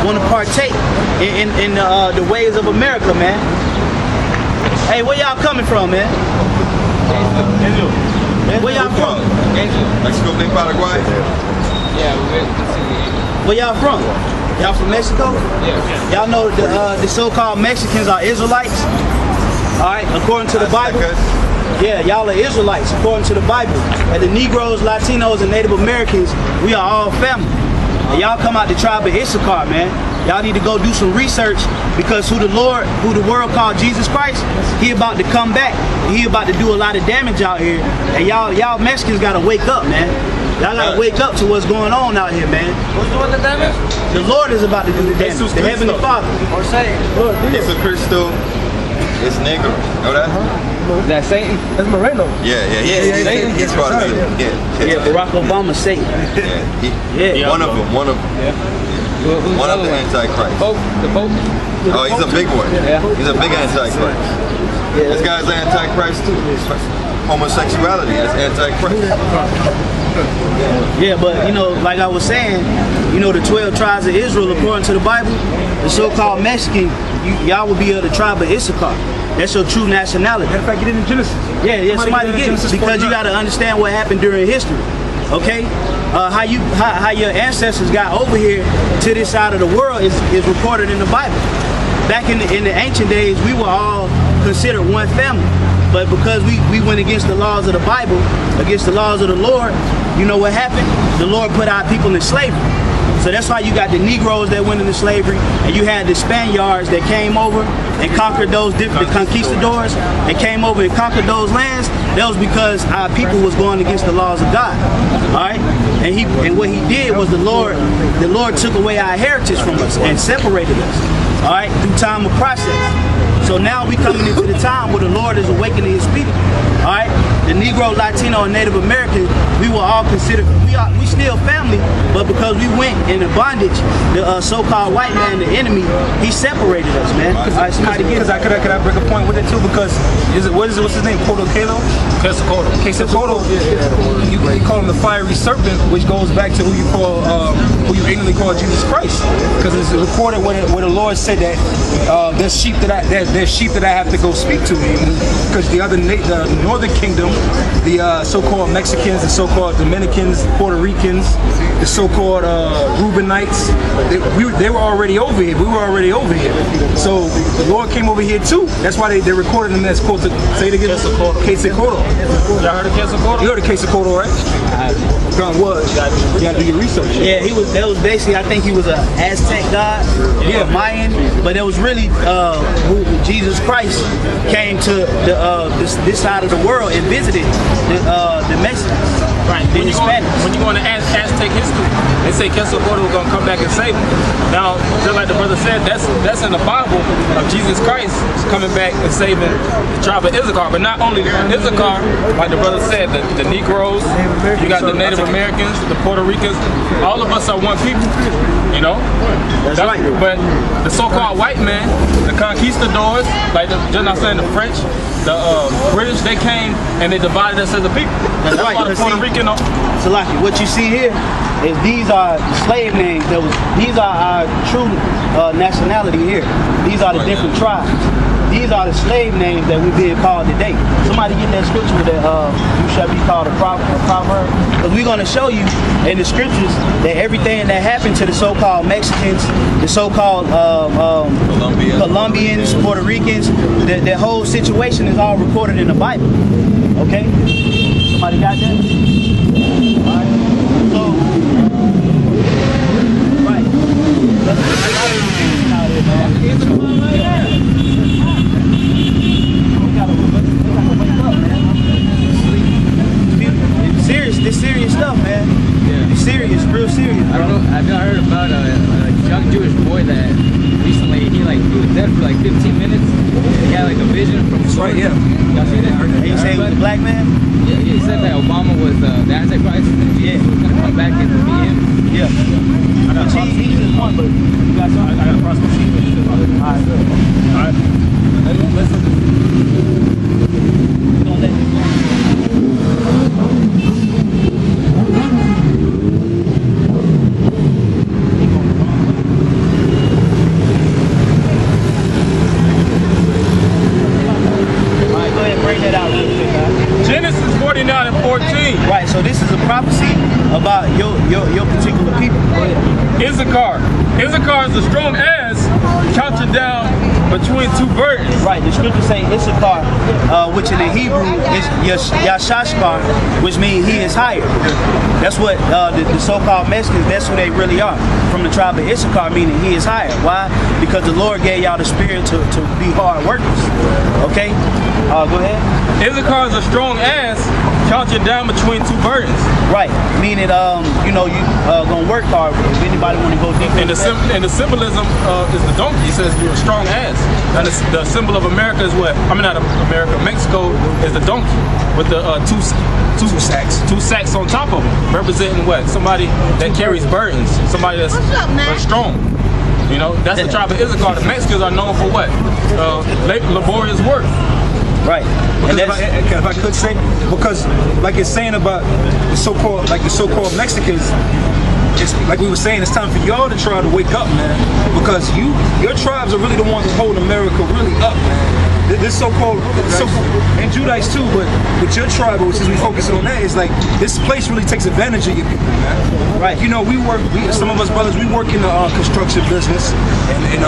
want to partake in the ways of America, man. Hey, where y'all coming from, man? Where y'all from? Mexico, Paraguay. Yeah, we went. Where y'all from? Y'all from Mexico? Yeah. Y'all know the so-called Mexicans are Israelites? All right, according to the Bible. Yeah, y'all are Israelites, according to the Bible. And the Negroes, Latinos, and Native Americans, we are all family. And y'all come out the tribe of Issachar, man. Y'all need to go do some research, because who the world called Jesus Christ, he about to come back. He about to do a lot of damage out here. And y'all Mexicans gotta wake up, man. Y'all gotta wake up to what's going on out here, man. Who's doing the damage? The Lord is about to do the damage. The Heavenly Father. Or Satan? Jesus Cristo is negro. Know that? Is that Satan? That's Moreno. Yeah. He's part of it. Yeah, Barack Obama Satan. Yeah. One of them. One of the Antichrist. The Pope? Oh, he's a big one. Yeah. He's a big Antichrist. This guy's Antichrist too. Homosexuality, that's Antichrist. Yeah, but you know, like I was saying, you know, the 12 tribes of Israel, according to the Bible, the so-called Mexican, y'all will be of the tribe of Issachar. That's your true nationality. Matter of fact, get it in Genesis. Yeah, somebody get it, because you got to understand what happened during history. Okay, how your ancestors got over here to this side of the world is recorded in the Bible. Back in the ancient days, we were all considered one family. But because we went against the laws of the Bible, against the laws of the Lord, you know what happened? The Lord put our people in slavery. So that's why you got the Negroes that went into slavery, and you had the Spaniards that came over and conquered those the conquistadors and came over and conquered those lands. That was because our people was going against the laws of God. All right, and what he did was the Lord took away our heritage from us and separated us. All right, through time of process. So now we coming into the time where the Lord is awakening his people. All right, the Negro, Latino, and Native American, we were all considered, we still family, but because we went into bondage, the so-called white man, the enemy, he separated us, man. All right, somebody get it. Could I break a point with it too? Because what's his name? Quetzalcoatl? Quetzalcoatl. You call him the fiery serpent, which goes back to who you ignorantly call Jesus Christ. Because it's recorded where the Lord said that there's sheep that I have to go speak to. Because the northern kingdom, the so-called Mexicans, the so-called Dominicans, Puerto Ricans, the so-called Reubenites, they were already over here. We were already over here. So the Lord came over here too. That's why they recorded him as say it again. Quetzalcoatl. Y'all heard of Quetzalcoatl? You heard of Quetzalcoatl, right? God was. You gotta do your research. Yeah, that was basically, I think he was an Aztec god, Mayan, but it was really who Jesus Christ came to this side of the world and visited the Mexicans, Right. the Hispanics. When you go into Aztec history, they say Quetzalcoatl was going to come back and save them. Now, just like the brother said, that's in the Bible of Jesus Christ coming back and saving the tribe of Issachar. But not only Issachar, like the brother said, the Negroes, you got the Native Americans, the Puerto Ricans, all of us are one people, you know? That's right. But the so-called white man, the conquistadors, like just not saying the French, the British, they came and they divided us as a people. That's right. Why the Puerto Rican. Salaki, what you see here is these are slave names. These are our true nationality here. These are the different tribes. These are the slave names that we're being called today. Somebody get that scripture that you shall be called a proverb. Because we're going to show you in the scriptures that everything that happened to the so-called Mexicans, the so-called Colombians, Puerto Ricans, the whole situation is all recorded in the Bible. Okay? Somebody got that? All right. So, right. It's serious stuff, man. Yeah. It's serious, real serious. Bro. I don't know. I've heard about a young Jewish boy that recently he was dead for like 15 minutes. He had like a vision from. That's right. Yeah. Y'all see that? And you say he was a black man? Yeah. He said that Obama was the Antichrist and Jesus was gonna come back and be him. Yeah. He's just one, but you got something. I got a process. All right, good. All right. Listen. We're gonna let you go. Issachar. Issachar is a strong ass couching down between two burdens. Right, the scriptures say Issachar, which in the Hebrew is Yashashkar, which means he is higher. That's what the so-called Mexicans, that's who they really are. From the tribe of Issachar, meaning he is higher. Why? Because the Lord gave y'all the spirit to be hard workers. Okay? Go ahead. Issachar is a strong ass couching down between two burdens. Right, meaning you know, you gonna work hard. If anybody want to go deeper, And the symbolism is the donkey. It says you're a strong ass. And the symbol of America is what? I mean, not America. Mexico is the donkey with the two sacks on top of them, representing what? Somebody that carries burdens. Somebody that's strong. You know, that's the tribe of Issachar. The Mexicans are known for what? Laborious work. right? And if I could say, because like it's saying about the so-called Mexicans, it's like we were saying, it's time for y'all to try to wake up, man. Because your tribes are really the ones that hold America really up, man. This so-called, and Judites too, but with your tribe, since we focusing on that, it's like this place really takes advantage of your people, man. Right. You know, some of us brothers, we work in the construction business and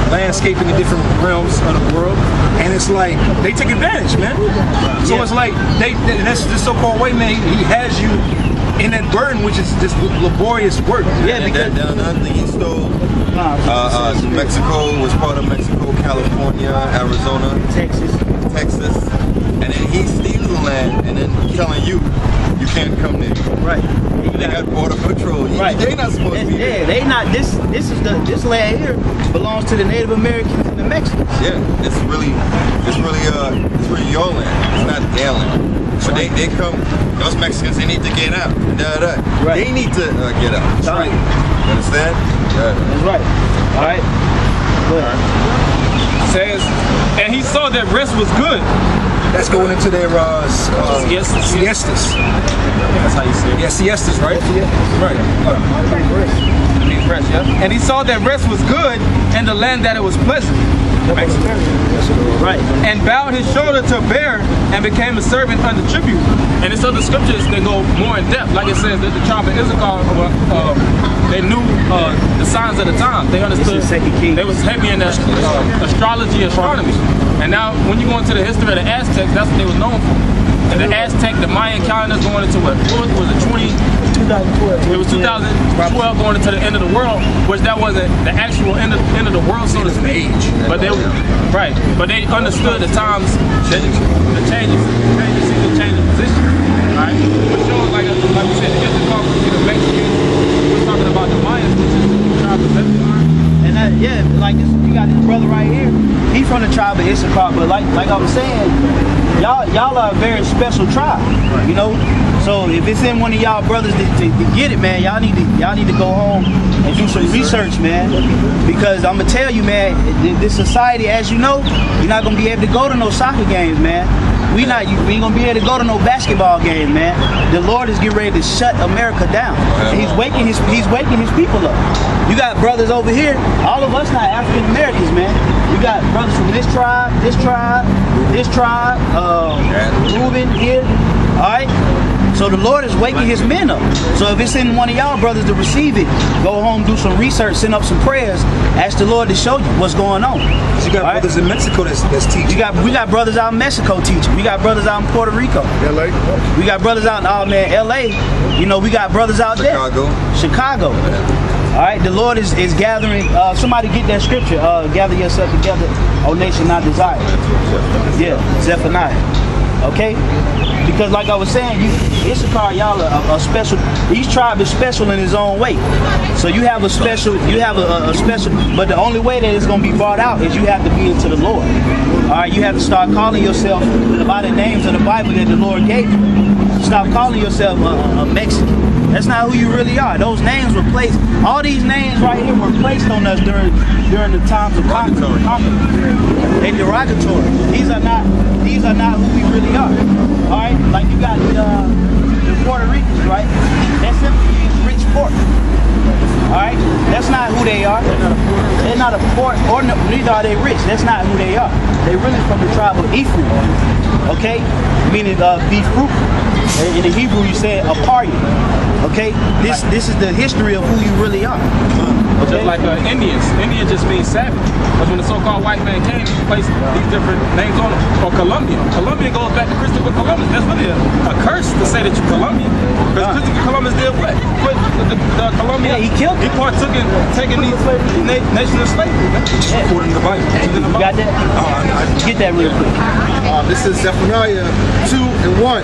landscaping in different realms of the world, and it's like they take advantage, man. So it's like that's the so-called white man. He has you in that burden, which is just laborious work. Yeah, because then another thing he stole. Mexico was part of Mexico, California, Arizona, Texas, and then he steals the land and then telling you can't come there. Right. They got border patrol. Right. They not supposed to be there. Yeah, they not. This land here belongs to the Native Americans and the Mexicans. Yeah, it's really your land. It's not their land. But they come, those Mexicans, they need to get out. Right. They need to get out. That's right. You understand? Yeah. That's right. All right. Good. Says, and he saw that rest was good. That's going into their siestas. That's how you say it. Yeah, siestas, right? Right. Rest, yeah. And he saw that rest was good in the land that it was pleasant. Right. And bowed his shoulder to bear and became a servant under tribute. And it's other scriptures that go more in depth. Like it says that the tribe of Issachar, they knew the signs of the time. They understood. They was heavy in astrology, astronomy. And now when you go into the history of the Aztecs, that's what they were known for. And the Aztec, the Mayan calendar going into what? Was it 2012? It was 2012 going into the end of the world, which that wasn't the actual end of the world, so to speak. But they understood the times, the changes in position. Right? But shows like we said, the Issachar, the Mexicans, we're talking about the Mayans, which is the tribe of Issachar. And like this, you got this brother right here. He's from the tribe of Issachar, but like I was saying, y'all are a very special tribe, you know. So if it's in one of y'all brothers to get it, man, y'all need to go home and do some research, man. Because I'm gonna tell you, man, this society, as you know, you're not gonna be able to go to no soccer games, man. We ain't gonna be able to go to no basketball game, man. The Lord is getting ready to shut America down. And He's waking His people up. You got brothers over here. All of us not African Americans, man. You got brothers from this tribe, Reuben here. All right. So the Lord is waking His men up. So if it's in one of y'all brothers to receive it, go home, do some research, send up some prayers, ask the Lord to show you what's going on. So you got brothers in Mexico that's teaching. We got brothers out in Mexico teaching. We got brothers out in Puerto Rico. LA. We got brothers out in LA. You know, we got brothers out there. Chicago. All right, the Lord is gathering. Somebody get that scripture. Gather yourself together, O nation not desired. Yeah, Zephaniah. Okay, because like I was saying, Issachar, y'all are special. Each tribe is special in its own way. So you have a special. But the only way that it's gonna be brought out is you have to be into the Lord. All right, you have to start calling yourself by the names of the Bible that the Lord gave you. Stop calling yourself a Mexican. That's not who you really are. Those names were placed. All these names right here were placed on us during the times of conquering. They derogatory. These are not who we really are. All right, like you got the Puerto Ricans, right? That simply means rich port. All right, that's not who they are. They're not a port, or neither are they rich. That's not who they are. They really from the tribe of Ephraim. Okay, meaning be fruitful. In the Hebrew, you say a party. Okay, this is the history of who you really are. like Indians. Indian just means savage. Because when the so-called white man came, he placed these different names on them. Or Colombian. Colombian goes back to Christopher Columbus. That's really a curse to say that you're Colombian. Because Christopher Columbus did what? Put the Colombian. Yeah, he killed He partook in taking these nations of slavery. Just according to the Bible. You got that? Get that real quick. This is Zephaniah 2:1.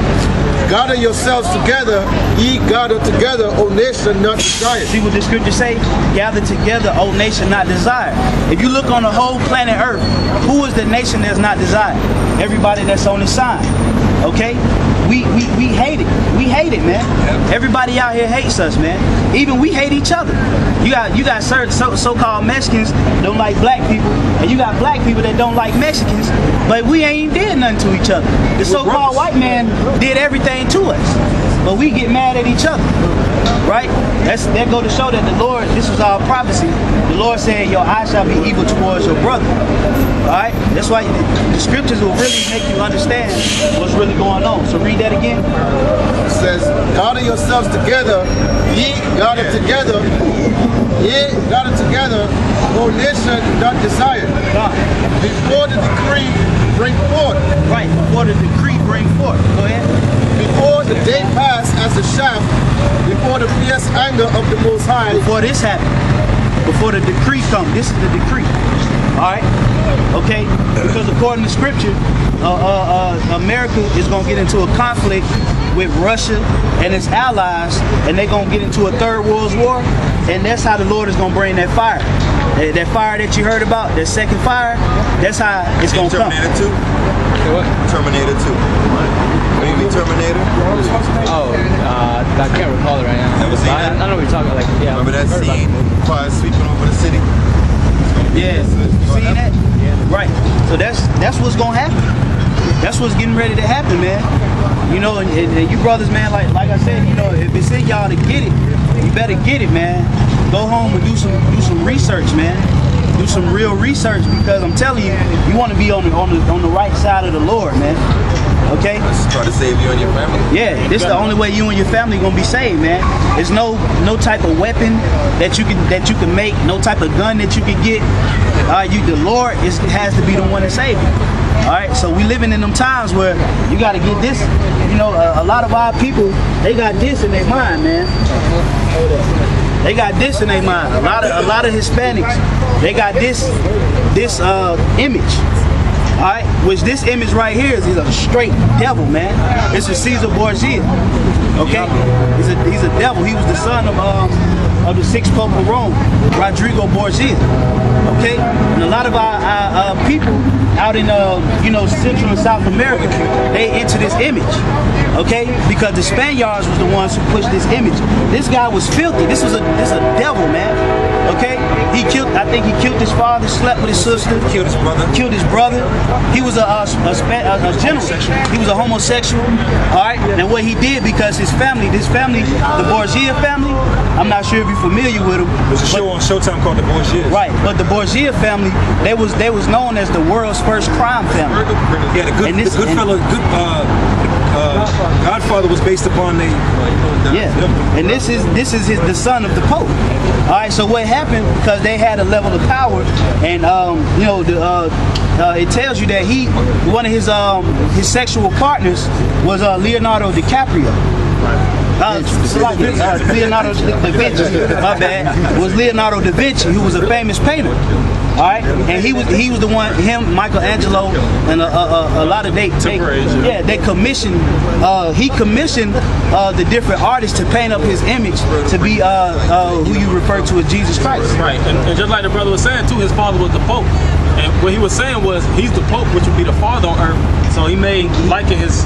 Gather yourselves together, ye gather together, O nation not desired. See what the scripture say? Gather together, O nation not desired. If you look on the whole planet Earth, who is the nation that's not desired? Everybody that's on the sign. Okay? We hate it. We hate it, man. Everybody out here hates us, man. Even we hate each other. You got certain so-called Mexicans don't like black people, and you got black people that don't like Mexicans, but we ain't did nothing to each other. The so-called white man did everything to us, but we get mad at each other, right? That go to show that the Lord, this is our prophecy. The Lord said, your eye shall be evil towards your brother. All right? That's why the scriptures will really make you understand what's really going on. So read that again. It says, gather yourselves together, ye gather together, O nation not desired. Before the decree bring forth. Right, before the decree bring forth. Go ahead. Before the day pass as a shaft, before the fierce anger of the Most High. Before this happened, before the decree comes, this is the decree. All right? Okay? Because according to scripture, America is going to get into a conflict with Russia and its allies, and they're going to get into a third world war, and that's how the Lord is going to bring that fire. That fire that you heard about, that second fire, that's how it's going to come. Terminator 2? What? Terminator 2. What do you mean Terminator? Oh, I can't recall it right now. Never seen that? I don't know what you're talking about. Like, yeah. Remember that Heard about scene? it. Fire sweeping over the city? Yeah, seen that? Right. So that's what's gonna happen. That's what's getting ready to happen, man. You know, and you brothers, man, like I said, you know, if it's in y'all to get it, you better get it, man. Go home and do some research, man. Do some real research, because I'm telling you, you want to be on the right side of the Lord, man. Okay? Let's try to save you and your family. Yeah, this is the only way you and your family gonna be saved, man. There's no type of weapon that you can make, no type of gun that you can get. The Lord has to be the one to save you. All right, so we living in them times where you got to get this. You know, a lot of our people, they got this in their mind, man. They got this in their mind. A lot of Hispanics, they got this image. All right, which this image right here is a straight devil, man. It's a Caesar Borgia. Okay, he's a devil. He was the son of the sixth Pope of Rome, Rodrigo Borgia. Okay, and a lot of our people out in Central and South America, they into this image. Okay, because the Spaniards was the ones who pushed this image. This guy was filthy. This is a devil, man. Okay, I think he killed his father, slept with his sister, Killed his brother. Killed his brother. He was a general. He was a homosexual. All right, and what he did, because this family, the Borgia family, I'm not sure if you're familiar with them. There's a show on Showtime called The Borgias. Right, but the Borgia family, they was known as the world's first crime family. Yeah, Godfather was based upon the. Yeah, and this is the son of the Pope. All right, so what happened, because they had a level of power, and it tells you that one of his sexual partners was Leonardo DiCaprio. Leonardo da Vinci, my bad, was Leonardo da Vinci, who was a famous painter. All right, and he was the one. Him, Michelangelo, and a lot of they commissioned. He commissioned the different artists to paint up his image to be who you refer to as Jesus Christ. Right, and just like the brother was saying too, his father was the Pope. And what he was saying was, he's the Pope, which would be the father on earth. So he made liken his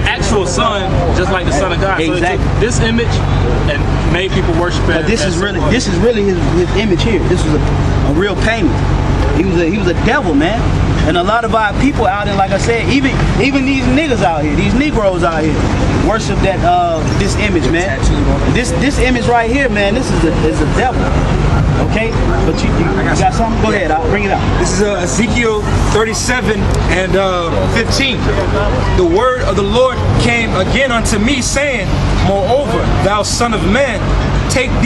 actual son just like the Son of God. Exactly. So he took this image and made people worship it. But this is really his image here. This was a real painting. He was a devil, man. And a lot of our people out there, like I said, even these niggas out here, these Negroes out here, worship this image, man. This image right here, man. This is a devil. Okay, but you got something? Go ahead, I'll bring it out. This is Ezekiel 37 and 15. The word of the Lord came again unto me, saying, moreover, thou son of man, take